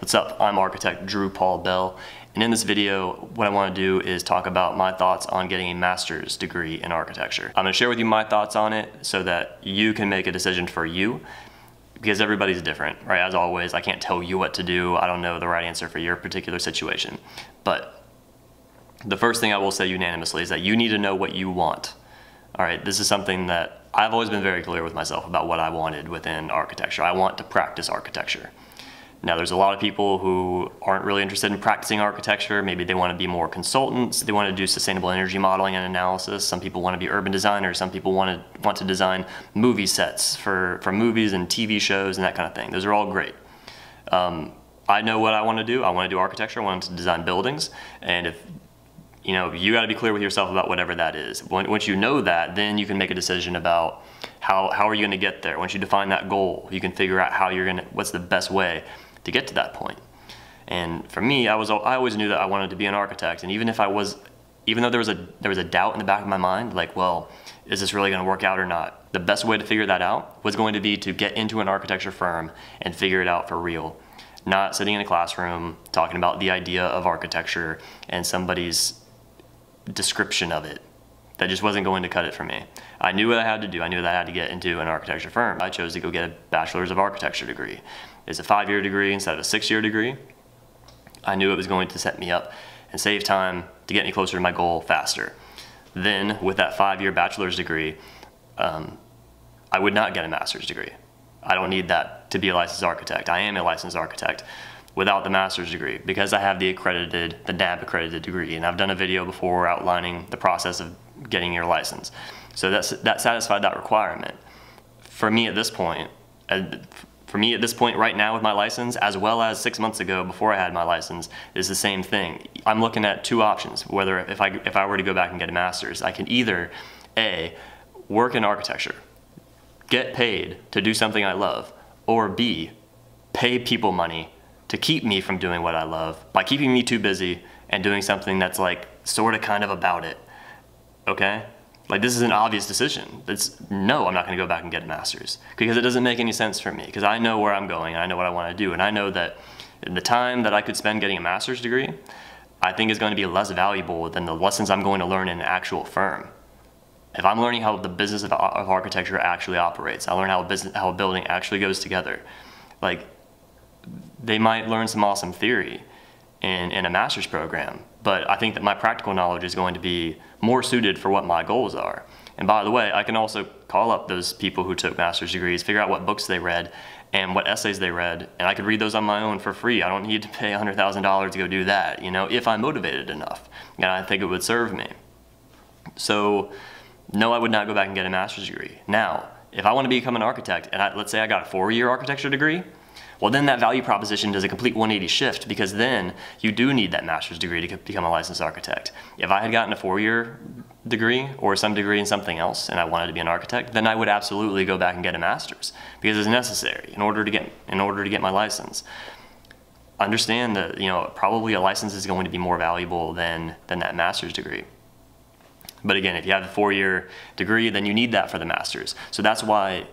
What's up? I'm architect Drew Paul Bell, and in this video what I want to do is talk about my thoughts on getting a master's degree in architecture. I'm going to share with you my thoughts on it so that you can make a decision for you, because everybody's different, right? As always, I can't tell you what to do. I don't know the right answer for your particular situation. But the first thing I will say unanimously is that you need to know what you want. All right, this is something that I've always been very clear with myself about what I wanted within architecture. I want to practice architecture. Now, there's a lot of people who aren't really interested in practicing architecture. Maybe they want to be more consultants. They want to do sustainable energy modeling and analysis. Some people want to be urban designers. Some people want to design movie sets for movies and TV shows and that kind of thing. Those are all great. I know what I want to do. I want to do architecture. I want to design buildings. And if you got to be clear with yourself about whatever that is. Once you know that, then you can make a decision about how are you going to get there. Once you define that goal, you can figure out what's the best way to get to that point. And for me, I always knew that I wanted to be an architect. And even though there was a doubt in the back of my mind, like, well, is this really going to work out or not? The best way to figure that out was going to be to get into an architecture firm and figure it out for real. Not sitting in a classroom talking about the idea of architecture and somebody's description of it. That just wasn't going to cut it for me. I knew what I had to do. I knew that I had to get into an architecture firm. I chose to go get a bachelor's of architecture degree. It's a 5-year degree instead of a 6-year degree. I knew it was going to set me up and save time to get me closer to my goal faster. Then, with that 5-year bachelor's degree, I would not get a master's degree. I don't need that to be a licensed architect. I am a licensed architect without the master's degree because I have the NAB accredited degree, and I've done a video before outlining the process of getting your license. So that satisfied that requirement. For me at this point right now with my license, as well as 6 months ago before I had my license, is the same thing. I'm looking at two options. Whether if I were to go back and get a master's, I can either A, work in architecture, get paid to do something I love, or B, pay people money to keep me from doing what I love by keeping me too busy and doing something that's like sort of kind of about it. Okay? Like, this is an obvious decision. No, I'm not going to go back and get a master's because it doesn't make any sense for me, because I know where I'm going and I know what I want to do, and I know that the time that I could spend getting a master's degree, I think is going to be less valuable than the lessons I'm going to learn in an actual firm. If I'm learning how the business of architecture actually operates, I learn how a building actually goes together. Like, they might learn some awesome theory in a master's program, but I think that my practical knowledge is going to be more suited for what my goals are. And by the way, I can also call up those people who took master's degrees, figure out what books they read and what essays they read, and I could read those on my own for free. I don't need to pay $100,000 to go do that, if I'm motivated enough, and I think it would serve me. So, no, I would not go back and get a master's degree. Now, if I want to become an architect, and let's say I got a 4-year architecture degree, well, then that value proposition does a complete 180 shift, because then you do need that master's degree to become a licensed architect. If I had gotten a 4-year degree or some degree in something else and I wanted to be an architect, then I would absolutely go back and get a master's because it's necessary in order to get my license. Understand that probably a license is going to be more valuable than that master's degree. But again, if you have a 4-year degree, then you need that for the master's. So that's why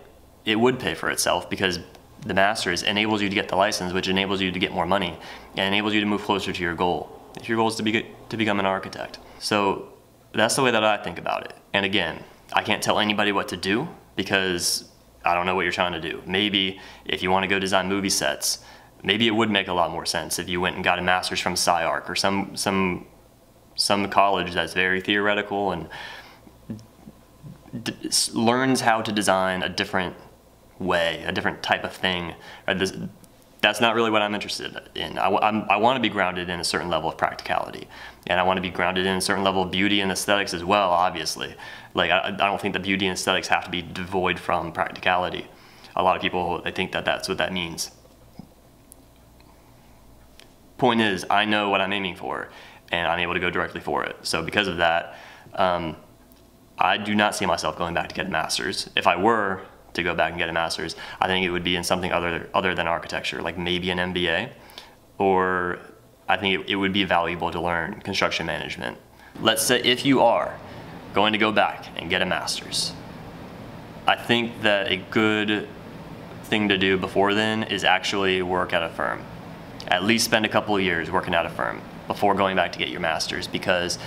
it would pay for itself, because the master's enables you to get the license, which enables you to get more money and enables you to move closer to your goal. If your goal is to become an architect. So that's the way that I think about it. And again, I can't tell anybody what to do because I don't know what you're trying to do. Maybe if you want to go design movie sets, maybe it would make a lot more sense if you went and got a master's from SciArc or some college that's very theoretical and learns how to design a different way, a different type of thing. That's not really what I'm interested in. I want to be grounded in a certain level of practicality, and I want to be grounded in a certain level of beauty and aesthetics as well, obviously. Like, I don't think that beauty and aesthetics have to be devoid from practicality. A lot of people, they think that that's what that means. Point is, I know what I'm aiming for, and I'm able to go directly for it. So because of that, I do not see myself going back to get a master's. If I were to go back and get a master's, I think it would be in something other than architecture, like maybe an MBA, or I think it would be valuable to learn construction management. Let's say if you are going to go back and get a master's, I think that a good thing to do before then is actually work at a firm. at least spend a couple of years working at a firm before going back to get your master's, because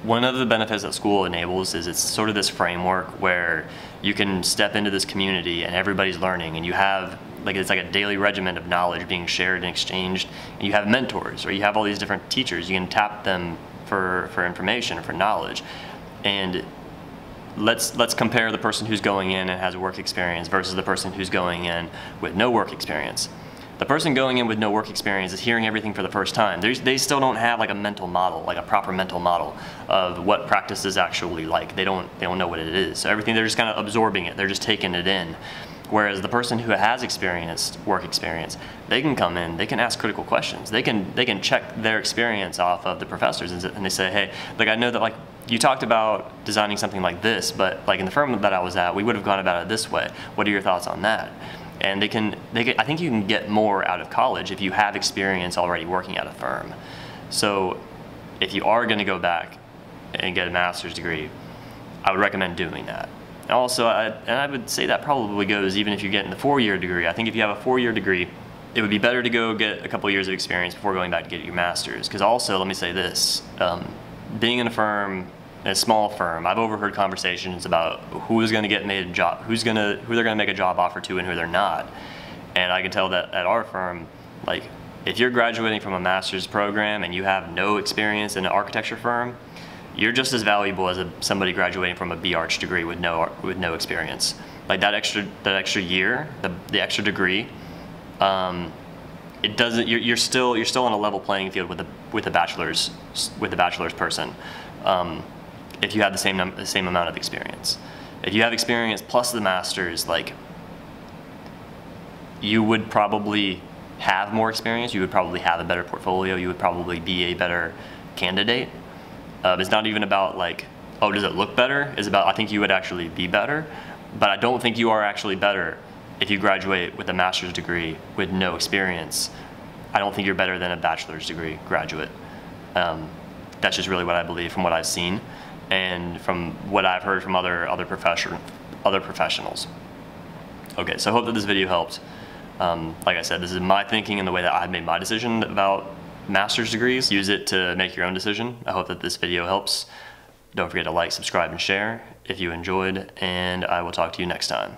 one of the benefits that school enables is it's sort of this framework where you can step into this community and everybody's learning, and you have it's like a daily regimen of knowledge being shared and exchanged, and you have mentors, or you have all these different teachers. You can tap them for information or for knowledge. And let's compare the person who's going in and has work experience versus the person who's going in with no work experience. The person going in with no work experience is hearing everything for the first time. They still don't have like a mental model, like a proper mental model of what practice is actually like. They don't know what it is. So everything, they're just kind of absorbing it. They're just taking it in. Whereas the person who has experienced work experience, they can come in, they can ask critical questions. They can check their experience off of the professors, and they say, hey, like, I know that like you talked about designing something like this, but like in the firm that I was at, we would have gone about it this way. What are your thoughts on that? And I think you can get more out of college if you have experience already working at a firm. So if you are going to go back and get a master's degree, I would recommend doing that. Also, I would say that probably goes even if you're getting the 4-year degree. I think if you have a 4-year degree, it would be better to go get a couple years of experience before going back to get your master's. Because also, let me say this, being in a firm, in a small firm, I've overheard conversations about who's going to get made a job, who they're going to make a job offer to and who they're not. And I can tell that at our firm, like, if you're graduating from a master's program and you have no experience in an architecture firm, you're just as valuable as somebody graduating from a B.Arch degree with no experience. Like that extra year, the extra degree, it doesn't. You're still on a level playing field with the bachelor's person. If you have the same amount of experience, if you have experience plus the master's, like, you would probably have more experience. You would probably have a better portfolio. You would probably be a better candidate. It's not even about like, oh, does it look better? It's about, I think you would actually be better, but I don't think you are actually better if you graduate with a master's degree with no experience. I don't think you're better than a bachelor's degree graduate. That's just really what I believe from what I've seen and from what I've heard from other professionals. Okay, so I hope that this video helped. Like I said, this is my thinking and the way that I've made my decision about master's degrees. Use it to make your own decision. I hope that this video helps. Don't forget to like, subscribe, and share if you enjoyed, and I will talk to you next time.